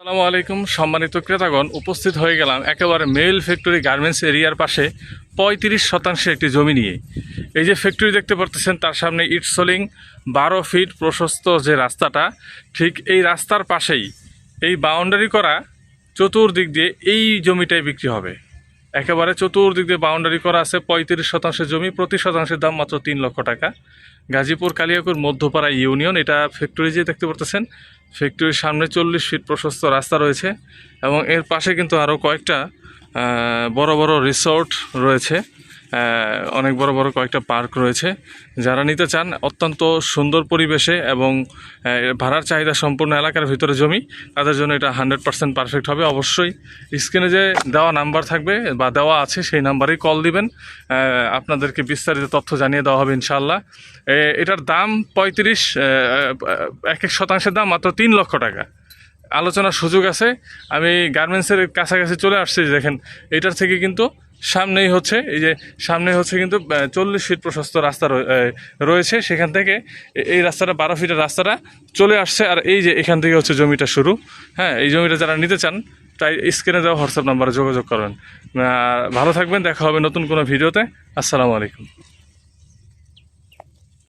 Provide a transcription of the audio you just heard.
আসসালামু আলাইকুম সম্মানিত ক্রেতাগণ, উপস্থিত হয়ে গেলাম একেবারে মেল ফ্যাক্টরি গার্মেন্টস এরিয়ার পাশে 35 শতাংশে একটি জমি নিয়ে। এই যে ফ্যাক্টরি দেখতে পারতেছেন, তার সামনে ইট সোলিং 12 ফিট প্রশস্ত যে রাস্তাটা, ঠিক এই রাস্তার পাশেই এই বাউন্ডারি করা চতুর্দিক দিয়ে এই জমিটাই বিক্রি হবে। একেবারে চতুর্দিক দিয়ে বাউন্ডারি করা আছে 35 শতাংশের জমি, প্রতি শতাংশের দাম মাত্র 3 লক্ষ টাকা। গাজীপুর কালিয়াকৈর মধ্যপাড়া ইউনিয়ন। এটা ফ্যাক্টরি যে দেখতে পারতেছেন, ফ্যাক্টরির সামনে 40 ফিট প্রশস্ত রাস্তা রয়েছে এবং এর পাশে কিন্তু আরও কয়েকটা বড় বড় রিসোর্ট রয়েছে, অনেক বড় বড় কয়েকটা পার্ক রয়েছে। যারা নিতে চান অত্যন্ত সুন্দর পরিবেশে এবং ভাড়ার চাহিদা সম্পূর্ণ এলাকার ভিতরে জমি, তাদের জন্য এটা 100% পারফেক্ট হবে। অবশ্যই স্ক্রিনে যে দেওয়া নাম্বার থাকবে বা দেওয়া আছে সেই নাম্বারেই কল দিবেন, আপনাদেরকে বিস্তারিত তথ্য জানিয়ে দেওয়া হবে ইনশাআল্লাহ। এটার দাম এক শতাংশের দাম মাত্র 3 লক্ষ টাকা। আলোচনার সুযোগ আছে। আমি গার্মেন্টসের কাছাকাছি চলে আসছি। দেখেন, এটার থেকে কিন্তু সামনেই হচ্ছে, এই যে সামনে হচ্ছে কিন্তু 40 ফিট প্রশস্ত রাস্তা রয়েছে। সেখান থেকে এই রাস্তাটা 12 ফিটের রাস্তাটা চলে আসছে, আর এই যে এখান থেকে হচ্ছে জমিটা শুরু। হ্যাঁ, এই জমিটা যারা নিতে চান তাই স্ক্রিনে দেওয়া হোয়াটসঅ্যাপ নাম্বারে যোগাযোগ করবেন। ভালো থাকবেন, দেখা হবে নতুন কোনো ভিডিওতে। আসসালামু আলাইকুম।